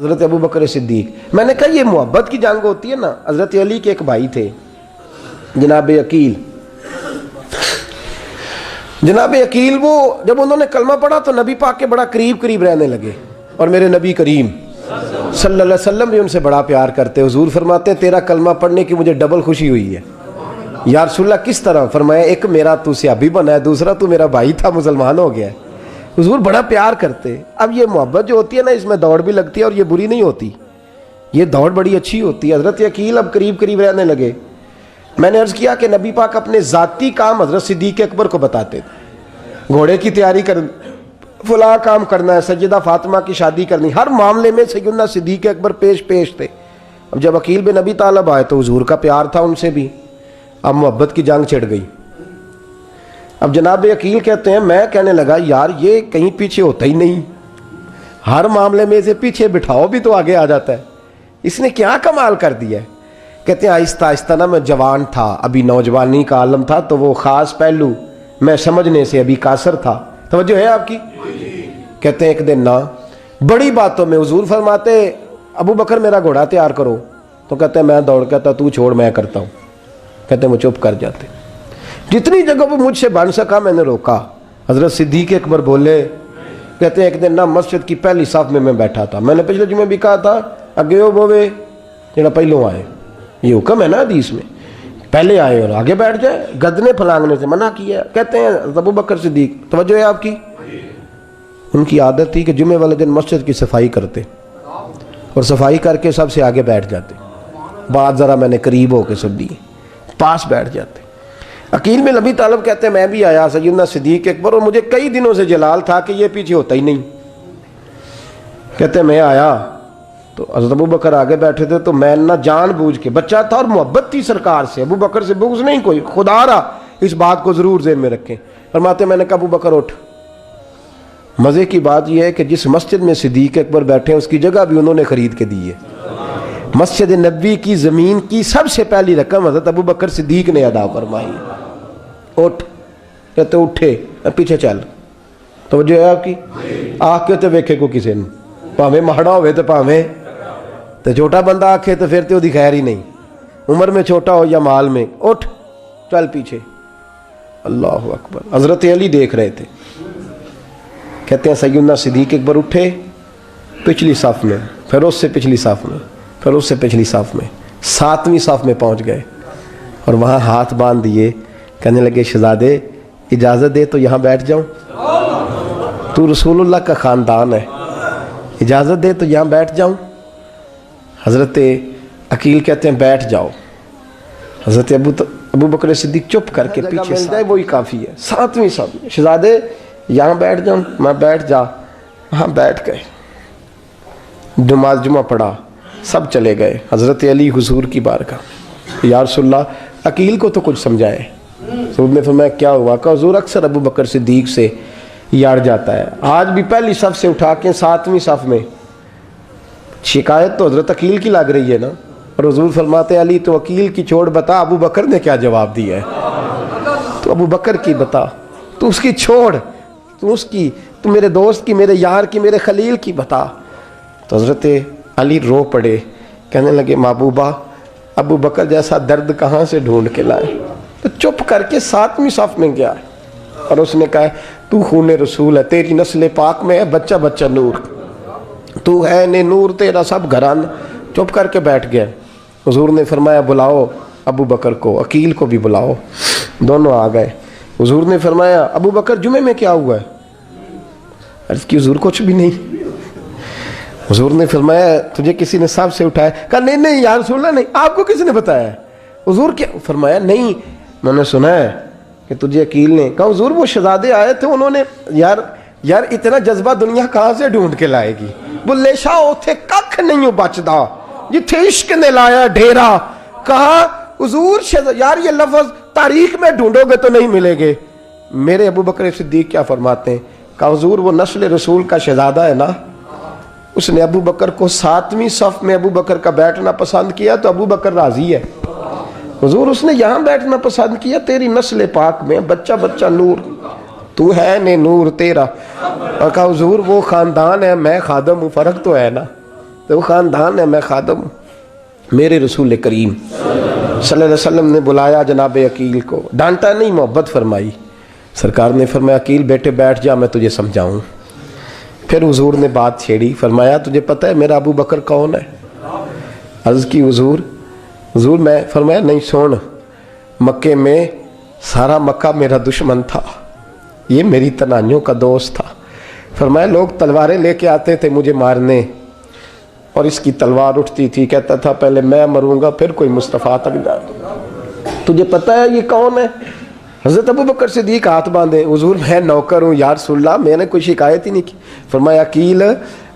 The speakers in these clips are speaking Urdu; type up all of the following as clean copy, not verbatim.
حضرت ابو بکر صدیق. میں نے کہا یہ محبت کی جنگ ہوتی ہے نا. حضرت علی کے ایک بھائی تھے جناب عقیل. جناب عقیل وہ جب انہوں نے کلمہ پڑھا تو نبی پاک کے بڑا قریب رہنے لگے, اور میرے نبی کریم صلی اللہ علیہ وسلم بھی ان سے بڑا پیار کرتے. حضور فرماتے ہیں تیرا کلمہ پڑھنے کی مجھے ڈبل خوشی ہوئی ہے. یا رسول اللہ کس طرح؟ فرمایا ایک میرا تو صحابی بنا ہے, دوسرا تو میرا بھائی تھا مسلمان ہو گیا ہے. حضور بڑا پیار کرتے. اب یہ محبت جو ہوتی ہے نا اس میں دوڑ بھی لگتی ہے, اور یہ بری نہیں ہوتی, یہ دوڑ بڑی اچھی ہوتی ہے. حضرت عقیل اب قریب رہنے لگے. میں نے عرض کیا کہ نبی پاک اپنے ذاتی کام حضرت صدیق اکبر کو بتاتے تھے. گھوڑے کی تیاری کر, فلاں کام کرنا ہے, سیدہ فاطمہ کی شادی کرنی, ہر معاملے میں سیدنا صدیق اکبر پیش تھے. اب جب عقیل بن ابی طالب آئے تو حضور کا پیار تھا ان سے بھی. اب محبت کی جنگ چھڑ گئی. اب جناب عقیل کہتے ہیں میں کہنے لگا یار یہ کہیں پیچھے ہوتا ہی نہیں, ہر معاملے میں اسے پیچھے بٹھاؤ بھی تو آگے آ جاتا ہے, اس نے کیا کمال کر دیا ہے. کہتے ہیں آہستہ نا میں جوان تھا, ابھی نوجوانی کا عالم تھا, تو وہ خاص پہلو میں سمجھنے سے ابھی قاصر تھا. توجہ ہے آپ کی؟ کہتے ہیں ایک دن نا بڑی باتوں میں حضور فرماتے ابو بکر میرا گھوڑا تیار کرو, تو کہتے ہیں میں دوڑ کہتا تو چھوڑ میں کرتا ہوں. کہتے ہیں وہ چپ کر جاتے. جتنی جگہ وہ مجھ سے بن سکا میں نے روکا. حضرت صدیق اکبر بولے, کہتے ہیں ایک دن نا مسجد کی پہلی صف میں بیٹھا تھا. میں نے پچھلے جمعے بھی کہا تھا اگے ہو بوے جڑا پہلوں آئے, یہ حکم ہے نا حدیث میں, پہلے آئے اور آگے بیٹھ جائے, گدنے پھلانگنے سے منع کیا. کہتے ہیں ابو بکر صدیق, توجہ ہے آپ کی, ان کی عادت تھی کہ جمعے والے دن مسجد کی صفائی کرتے اور صفائی کر کے سب سے آگے بیٹھ جاتے. بات ذرا میں نے قریب ہو کے سب دی, پاس بیٹھ جاتے. عقیل بن ابی طالب کہتے ہیں میں بھی آیا سیدنا صدیق اکبر, اور مجھے کئی دنوں سے جلال تھا کہ یہ پیچھے ہوتا ہی نہیں. کہتے ہیں میں آیا تو حضرت ابو بکر آگے بیٹھے تھے, تو میں نہ جان بوجھ کے, بچہ تھا اور محبت تھی سرکار سے, ابو بکر سے بغض نہیں کوئی, خدا را اس بات کو ضرور ذہن میں رکھیں. فرماتے میں نے کہا ابو بکر اٹھ. مزے کی بات یہ ہے کہ جس مسجد میں صدیق اکبر بیٹھے ہیں اس کی جگہ بھی انہوں نے خرید کے دی ہے. مسجد نبوی کی زمین کی سب سے پہلی رقم حضرت ابو بکر صدیق نے ادا فرمائی. اٹھ. کہتے اٹھے, پیچھے چل. توجہ ہے آپ کی؟ آنکھ کے تو ویکھے کو کسی نے, پاویں ماڑا ہوئے تو پاویں تو چھوٹا بندہ آکھے تو پھر تو دی خیر ہی نہیں, عمر میں چھوٹا ہو یا مال میں. اٹھ چل پیچھے. اللہ اکبر. حضرت علی دیکھ رہے تھے. کہتے ہیں سیدنا صدیق اکبر اٹھے پچھلی صف میں, پھر اس سے پچھلی صف میں, پھر اس سے پچھلی صف میں, 7ویں صف میں پہنچ گئے, اور وہاں ہاتھ باندھ دیے. کہنے لگے شہزادے اجازت دے تو یہاں بیٹھ جاؤں, تو رسول اللہ کا خاندان ہے, اجازت دے تو یہاں بیٹھ جاؤں. حضرت عقیل کہتے ہیں بیٹھ جاؤ. حضرت ابو بکر صدیق چپ کر کے پیچھے مل جائے وہی کافی ہے. 7ویں صف میں شہزادے یہاں بیٹھ جاؤں. میں بیٹھ جا. وہاں بیٹھ گئے, نماز جمعہ پڑھا, سب چلے گئے. حضرت علی حضور کی بارگاہ, یا رسول اللہ عقیل کو تو کچھ سمجھائے. حضور نے فرمایا کیا ہوا؟ کہ حضور اکثر ابو بکر صدیق سے یاڑ جاتا ہے, آج بھی پہلی صف سے اٹھا کے 7ویں صف میں. شکایت تو حضرت عقیل کی لگ رہی ہے نا, اور حضور فرماتے علی تو عقیل کی چھوڑ, بتا ابو بکر نے کیا جواب دیا ہے. تو ابو بکر کی بتا, تو اس کی چھوڑ, تو اس کی, تو میرے دوست کی, میرے یار کی, میرے خلیل کی بتا. تو حضرت علی رو پڑے. کہنے لگے محبوبہ ابو بکر جیسا درد کہاں سے ڈھونڈ کے لائے. تو چپ کر کے 7ویں صف میں گیا, اور اس نے کہا تو خون رسول ہے, تیری نسل پاک میں ہے بچہ نور, تو ہے نے نور, تیرا سب گھران. چپ کر کے بیٹھ گیا. حضور نے فرمایا بلاؤ ابو بکر کو, عقیل کو بھی بلاؤ. دونوں آ گئے. حضور نے فرمایا ابو بکر جمعے میں کیا ہوا ہے؟ عرض کی حضور کچھ بھی نہیں. حضور نے فرمایا تجھے کسی نے صف سے اٹھایا؟ کہا نہیں یا رسول اللہ نہیں. آپ کو کسی نے بتایا؟ حضور کیا؟ فرمایا نہیں میں نے سنا ہے کہ تجھے عقیل نے. کہا حضور وہ شہزادے آئے تھے, انہوں نے یار اتنا جذبہ دنیا کہاں سے ڈھونڈ کے لائے گی. بلے شاہ اوتھے ککھ نہیں بچدا جتھے عشق نے لایا ڈھیرا. کہا حضور یار یہ لفظ تاریخ میں ڈھونڈو گے تو نہیں ملے گے. میرے ابو بکر صدیق کیا فرماتے ہیں؟ کہا حضور وہ نسل رسول کا شہزادہ ہے نا, اس نے ابو بکر کو 7ویں صف میں ابو بکر کا بیٹھنا پسند کیا تو ابو بکر راضی ہے. حضور اس نے یہاں بیٹھنا پسند کیا, تیری نسل پاک میں بچہ نور, تو ہے نے نور تیرا. اور کہا حضور وہ خاندان ہے, میں خادم ہوں, فرق تو ہے نا. تو وہ خاندان ہے، میں خادم ہوں۔ میرے رسول کریم صلی اللہ علیہ وسلم نے بلایا جناب عقیل کو، ڈانٹا نہیں، محبت فرمائی۔ سرکار نے فرمایا عقیل بیٹے بیٹھ جا، میں تجھے سمجھاؤں۔ پھر حضور نے بات چھیڑی، فرمایا تجھے پتہ ہے میرا ابو بکر کون ہے؟ عرض کی حضور میں، فرمایا نہیں سن، مکے میں سارا مکہ میرا دشمن تھا، یہ میری تنائیوں کا دوست تھا۔ فرمایا لوگ تلواریں لے کے آتے تھے مجھے مارنے، اور اس کی تلوار اٹھتی تھی، کہتا تھا پہلے میں مروں گا پھر کوئی مصطفیٰ تک جائے۔ تجھے پتہ ہے یہ کون ہے؟ حضرت ابو بکر صدیق ہاتھ باندھے، حضور میں نوکر ہوں یا رسول اللہ، میں نے کوئی شکایت ہی نہیں کی۔ فرمایا عقیل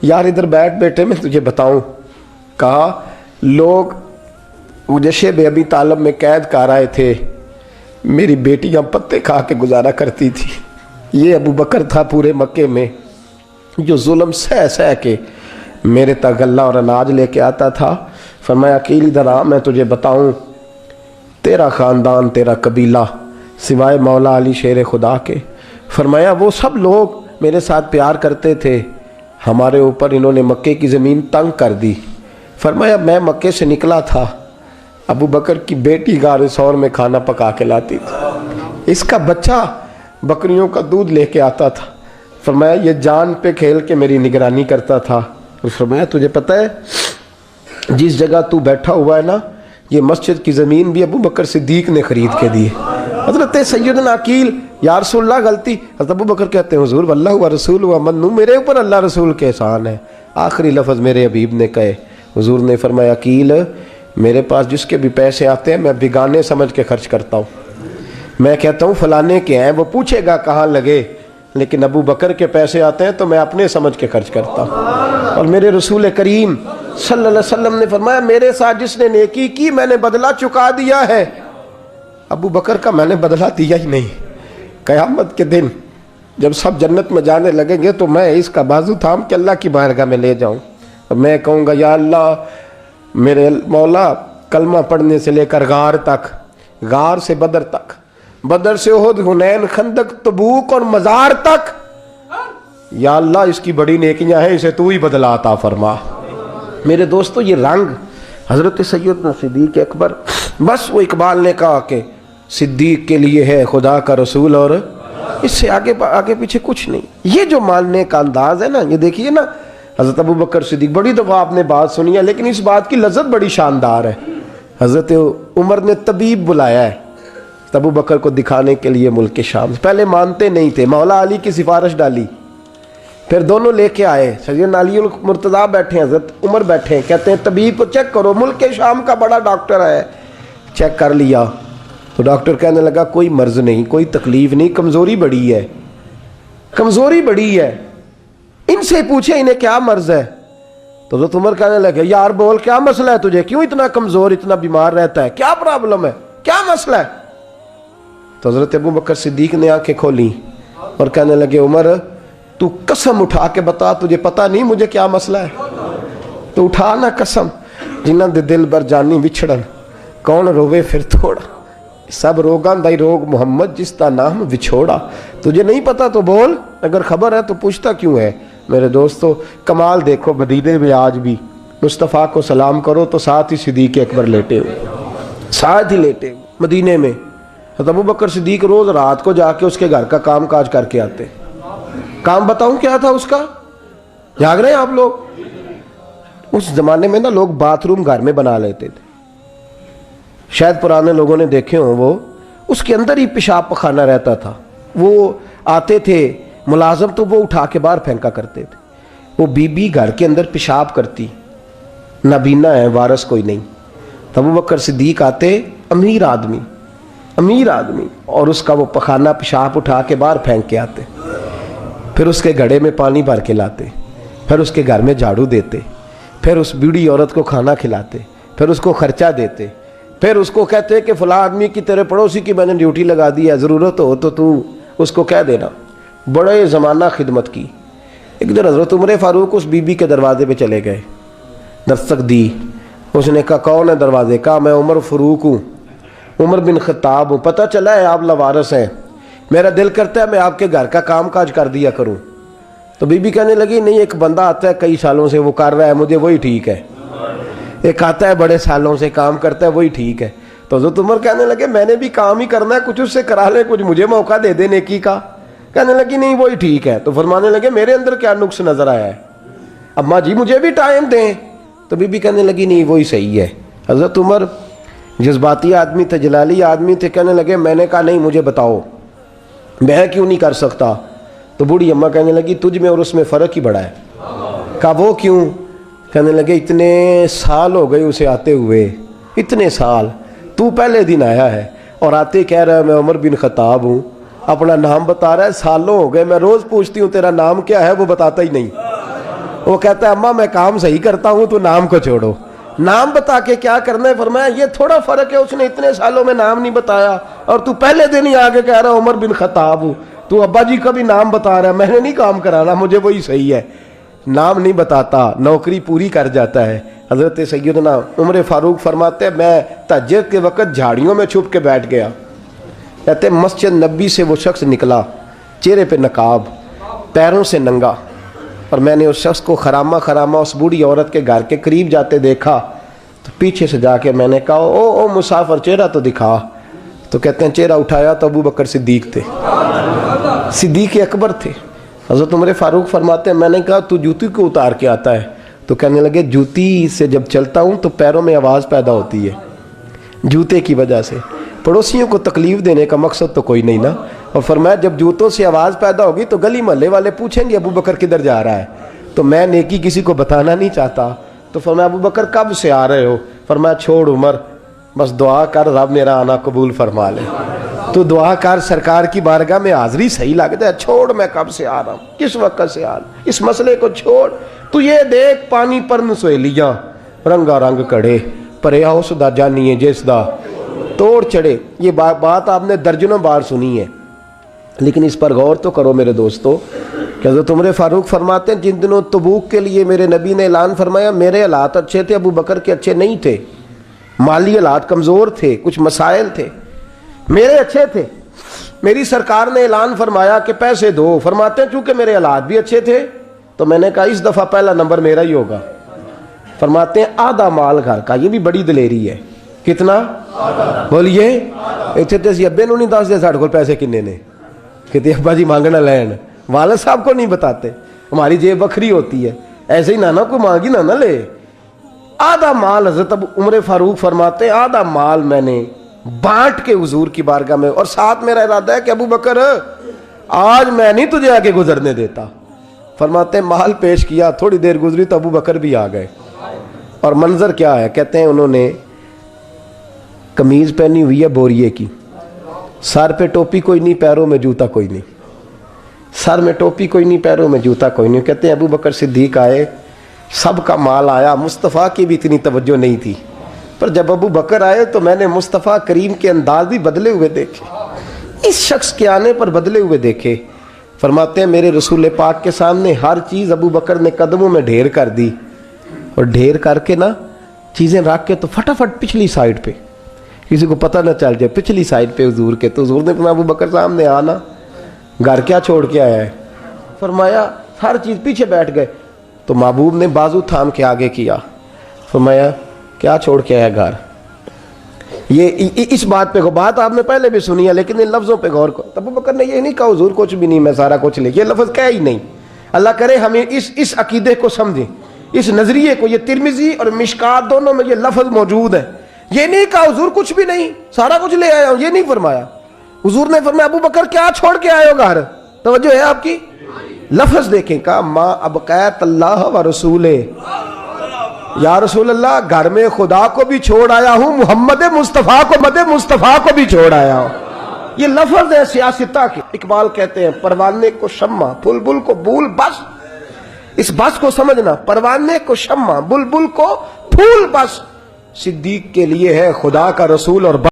یار ادھر بیٹھ بیٹے، میں تجھے بتاؤں۔ کہا لوگ مجھے شیب ابی طالب میں قید کر آئے تھے، میری بیٹیاں پتے کھا کے گزارا کرتی تھی، یہ ابو بکر تھا پورے مکے میں جو ظلم سہ سہ کے میرے تک غلہ اور اناج لے کے آتا تھا۔ فرمایا عقیل ادھر آ، میں تجھے بتاؤں، تیرا خاندان تیرا قبیلہ سوائے مولا علی شیر خدا کے، فرمایا وہ سب لوگ میرے ساتھ پیار کرتے تھے، ہمارے اوپر انہوں نے مکے کی زمین تنگ کر دی۔ فرمایا میں مکے سے نکلا تھا، ابو بکر کی بیٹی غار ثور میں کھانا پکا کے لاتی تھی، اس کا بچہ بکریوں کا دودھ لے کے آتا تھا۔ فرمایا یہ جان پہ کھیل کے میری نگرانی کرتا تھا۔ فرمایا تجھے پتہ ہے جس جگہ تو بیٹھا ہوا ہے نا، یہ مسجد کی زمین بھی ابو بکر صدیق نے خرید کے دی۔ حضرت سیدنا عقیل یا رسول اللہ غلطی، حضرت ابو بکر کہتے ہیں حضور واللہ و رسول و منو، میرے اوپر اللہ رسول کے احسان ہے۔ آخری لفظ میرے حبیب نے کہے، حضور نے فرمایا عقیل میرے پاس جس کے بھی پیسے آتے ہیں میں بیگانے سمجھ کے خرچ کرتا ہوں، میں کہتا ہوں فلانے کے ہیں، وہ پوچھے گا کہاں لگے، لیکن ابو بکر کے پیسے آتے ہیں تو میں اپنے سمجھ کے خرچ کرتا ہوں۔ اور میرے رسول کریم صلی اللہ علیہ وسلم نے فرمایا میرے ساتھ جس نے نیکی کی میں نے بدلہ چکا دیا ہے، ابو بکر کا میں نے بدلہ دیا ہی نہیں۔ قیامت کے دن جب سب جنت میں جانے لگیں گے تو میں اس کا بازو تھام کے اللہ کی بارگاہ میں لے جاؤں اور میں کہوں گا یا اللہ میرے مولا، کلمہ پڑھنے سے لے کر غار تک، غار سے بدر تک، بدر سے احد، حنین، خندق، تبوک اور مزار تک، یا اللہ اس کی بڑی نیکیاں ہیں، اسے تو ہی بدلا عطا فرما۔ میرے دوستو یہ رنگ حضرت سیدنا صدیق اکبر، بس وہ اقبال نے کہا کہ صدیق کے لیے ہے خدا کا رسول اور اس سے آگے پیچھے کچھ نہیں۔ یہ جو ماننے کا انداز ہے نا، یہ دیکھیے نا، حضرت ابو بکر صدیق، بڑی دفعہ آپ نے بات سنی ہے لیکن اس بات کی لذت بڑی شاندار ہے۔ حضرت عمر نے طبیب بلایا ہے ابو بکر کو دکھانے کے لیے ملک شام، پہلے مانتے نہیں تھے، مولا علی کی سفارش ڈالی، پھر دونوں لے کے آئے، سیدنا علی المرتضیٰ بیٹھے ہیں، حضرت عمر بیٹھے ہیں، کہتے ہیں طبیب کو چیک کرو، ملک شام کا بڑا ڈاکٹر ہے۔ چیک کر لیا تو ڈاکٹر کہنے لگا کوئی مرض نہیں، کوئی تکلیف نہیں، کمزوری بڑی ہے، کمزوری بڑی ہے، ان سے پوچھے انہیں کیا مرض ہے۔ تو حضرت عمر کہنے لگے یار بول کیا مسئلہ ہے تجھے، کیوں اتنا کمزور، اتنا بیمار رہتا ہے، کیا پرابلم ہے، کیا مسئلہ ہے؟ تو حضرت ابو بکر صدیق نے آنکھیں کھولی اور کہنے لگے عمر تو قسم اٹھا کے بتا، تجھے پتا نہیں مجھے کیا مسئلہ ہے؟ تو اٹھا نا قسم، جنہ دے دل بر جانی وچھڑن، کون روے پھر تھوڑا، سب روگاں دائی روگ محمد جس کا نام وچھوڑا۔ تجھے نہیں پتا تو بول، اگر خبر ہے تو پوچھتا کیوں ہے؟ میرے دوستو کمال دیکھو، مدینے میں آج بھی مصطفیٰ کو سلام کرو تو ساتھ ہی صدیق اکبر لیٹے ہوئے، ساتھ ہی لیٹے ہوئے مدینے میں۔ ابو بکر صدیق روز رات کو جا کے اس کے گھر کا کام کاج کر کے آتے۔ کام بتاؤں کیا تھا اس کا؟ جاگ رہے ہیں آپ لوگ؟ اس زمانے میں نا لوگ باتھ روم گھر میں بنا لیتے تھے، شاید پرانے لوگوں نے دیکھے ہوں، وہ اس کے اندر ہی پیشاب پخانا رہتا تھا، وہ آتے تھے ملازم تو وہ اٹھا کے باہر پھینکا کرتے تھے، وہ بی بی گھر کے اندر پیشاب کرتی، نابینا ہے، وارث کوئی نہیں، ابو بکر صدیق آتے، امیر آدمی، اور اس کا وہ پخانا پیشاب اٹھا کے باہر پھینک کے آتے، پھر اس کے گھڑے میں پانی بھر کے لاتے، پھر اس کے گھر میں جھاڑو دیتے، پھر اس بوڑھی عورت کو کھانا کھلاتے، پھر اس کو خرچہ دیتے، پھر اس کو کہتے کہ فلاں آدمی کی تیرے پڑوسی کی میں نے ڈیوٹی لگا دی ہے، ضرورت ہو تو اس کو کہہ دینا۔ بڑے زمانہ خدمت کی۔ ایک دن حضرت عمر فاروق اس بی بی کے دروازے پہ چلے گئے، دستک دی، اس نے کہا کون ہے دروازے؟ کہا میں عمر فاروق ہوں، عمر بن خطاب ہوں، پتہ چلا ہے آپ لوارث ہیں، میرا دل کرتا ہے میں آپ کے گھر کا کام کاج کر دیا کروں۔ تو بی بی کہنے لگی نہیں، ایک بندہ آتا ہے کئی سالوں سے وہ کر رہا ہے، مجھے وہی ٹھیک ہے. ایک آتا ہے بڑے سالوں سے کام کرتا ہے، وہی ٹھیک ہے. تو حضرت عمر کہنے لگے میں نے بھی کام ہی کرنا ہے، کچھ اس سے کرا لیں، کچھ مجھے موقع دے دے نیکی کا. کہنے لگی نہیں وہی ٹھیک ہے. تو فرمانے لگے میرے اندر کیا نقص نظر آیا ہے، اماں جی مجھے بھی ٹائم دیں. تو بی بی کہنے لگی نہیں وہی صحیح ہے. حضرت عمر جذباتی آدمی تھے، جلالی آدمی تھے، کہنے لگے میں نے کہا نہیں مجھے بتاؤ میں کیوں نہیں کر سکتا. تو بوڑھی اماں کہنے لگی تجھ میں اور اس میں فرق ہی بڑا ہے. کہا وہ کیوں؟ کہنے لگے اتنے سال ہو گئے اسے آتے ہوئے، اتنے سال، تو پہلے دن آیا ہے اور آتے کہہ رہا ہے میں عمر بن خطاب ہوں، اپنا نام بتا رہا ہے. سالوں ہو گئے میں روز پوچھتی ہوں تیرا نام کیا ہے، وہ بتاتا ہی نہیں. وہ کہتا ہے اماں میں کام صحیح کرتا ہوں، تو نام کو چھوڑو، نام بتا کے کیا کرنا ہے. فرمایا یہ تھوڑا فرق ہے، اس نے اتنے سالوں میں نام نہیں بتایا اور تو پہلے دن ہی آگے کہہ رہا عمر بن خطاب ہوں. تو ابا جی کا بھی نام بتا رہا ہے، میں نے نہیں کام کرانا، مجھے وہی صحیح ہے. نام نہیں بتاتا، نوکری پوری کر جاتا ہے. حضرت سیدنا عمر فاروق فرماتے ہیں میں تہجد کے وقت جھاڑیوں میں چھپ کے بیٹھ گیا. کہتے ہیں مسجد نبی سے وہ شخص نکلا، چہرے پہ نقاب، پیروں سے ننگا، اور میں نے اس شخص کو خرامہ خرامہ اس بوڑھی عورت کے گھر کے قریب جاتے دیکھا. تو پیچھے سے جا کے میں نے کہا او مسافر چہرہ تو دکھا. تو کہتے ہیں چہرہ اٹھایا تو ابو بکر صدیق تھے، صدیق اکبر تھے. حضرت عمر فاروق فرماتے ہیں میں نے کہا تو جوتی کو اتار کے آتا ہے؟ تو کہنے لگے جوتی سے جب چلتا ہوں تو پیروں میں آواز پیدا ہوتی ہے جوتے کی وجہ سے. پڑوسیوں کو تکلیف دینے کا مقصد تو کوئی نہیں نا. اور فرمایا جب جوتوں سے آواز پیدا ہوگی تو گلی محلے والے پوچھیں گے ابو بکر کدھر جا رہا ہے، تو میں نیکی کسی کو بتانا نہیں چاہتا. تو فرمایا ابو بکر کب سے آ رہے ہو؟ فرمایا چھوڑ عمر، بس دعا کر رب میرا آنا قبول فرما لے. تو دعا کر سرکار کی بارگاہ میں حاضری صحیح لگ جائے. چھوڑ میں کب سے آ رہا ہوں، کس وقت سے آ رہا ہوں، اس مسئلے کو چھوڑ. تو یہ دیکھ پانی پر نسویلیاں رنگا رنگ کڑے پرے اس دا جانیے جس دا توڑ چڑھے. یہ بات آپ نے درجنوں بار سنی ہے، لیکن اس پر غور تو کرو میرے دوستو کہ حضرت عمر فاروق فرماتے ہیں جن دنوں تبوک کے لیے میرے نبی نے اعلان فرمایا میرے حالات اچھے تھے، ابو بکر کے اچھے نہیں تھے، مالی حالات کمزور تھے، کچھ مسائل تھے، میرے اچھے تھے. میری سرکار نے اعلان فرمایا کہ پیسے دو. فرماتے ہیں چونکہ میرے حالات بھی اچھے تھے تو میں نے کہا اس دفعہ پہلا نمبر میرا ہی ہوگا. فرماتے ہیں آدھا مال گھر کا، یہ بھی بڑی دلیری ہے. کتنا؟ بولیے. اتنے تو اسی ابے نو نہیں دس دے ساڑھے کو پیسے کنے نے، کہتے ابا جی مانگنا لین، والد صاحب کو نہیں بتاتے، ہماری جیب بکھری ہوتی ہے، ایسے ہی نانا کو مانگی نہ لے. آدھا مال حضرت عمر فاروق فرماتے ہیں آدھا مال میں نے بانٹ کے حضور کی بارگاہ میں، اور ساتھ میرا ارادہ ہے کہ ابو بکر آج میں نہیں تجھے آگے گزرنے دیتا. فرماتے ہیں مال پیش کیا، تھوڑی دیر گزری تو ابو بکر بھی آ گئے. اور منظر کیا ہے؟ کہتے ہیں انہوں نے قمیض پہنی ہوئی ہے بوریے کی، سر پہ ٹوپی کوئی نہیں، پیروں میں جوتا کوئی نہیں، سر میں ٹوپی کوئی نہیں، پیروں میں جوتا کوئی نہیں. کہتے ہیں ابو بکر صدیق آئے، سب کا مال آیا، مصطفیٰ کی بھی اتنی توجہ نہیں تھی، پر جب ابو بکر آئے تو میں نے مصطفیٰ کریم کے انداز بھی بدلے ہوئے دیکھے، اس شخص کے آنے پر بدلے ہوئے دیکھے. فرماتے ہیں میرے رسول پاک کے سامنے ہر چیز ابو بکر نے قدموں میں ڈھیر کر دی، اور ڈھیر کر کے نا چیزیں رکھ کے تو فٹافٹ پچھلی سائیڈ پہ، کسی کو پتہ نہ چل جائے، پچھلی سائیڈ پہ حضور کے. تو حضور نے فرمایا ابو بکر سامنے آنا، گھر کیا چھوڑ کے آیا ہے؟ فرمایا ہر چیز. پیچھے بیٹھ گئے تو محبوب نے بازو تھام کے آگے کیا. فرمایا کیا چھوڑ کے آیا گھر؟ یہ اس بات پہ بات آپ نے پہلے بھی سنی ہے، لیکن ان لفظوں پہ غور کرو. ابو بکر نے یہ نہیں کہا حضور کچھ بھی نہیں میں سارا کچھ لے، یہ لفظ کہا ہی نہیں. اللہ کرے ہمیں اس عقیدے کو سمجھیں، اس نظریے کو. یہ ترمذی اور مشکات دونوں میں یہ لفظ موجود ہے. یہ نہیں کہا حضور کچھ بھی نہیں سارا کچھ لے آیا ہوں، یہ نہیں فرمایا. حضور نے فرمایا ابو بکر کیا چھوڑ کے آئے ہو گھر؟ توجہ ہے آپ کی؟ لفظ دیکھیں، کہا ما ابقیت اللہ و رسولہ، یا رسول اللہ گھر میں خدا کو بھی چھوڑ آیا ہوں، محمد مصطفیٰ کو بھی چھوڑ آیا ہوں. یہ لفظ ہے سیاستہ کے. اقبال کہتے ہیں پروانے کو شمع بلبل کو بھول، بس اس بس کو سمجھنا، پروانے کو شمع بلبل کو پھول بس، صدیق کے لیے ہے خدا کا رسول اور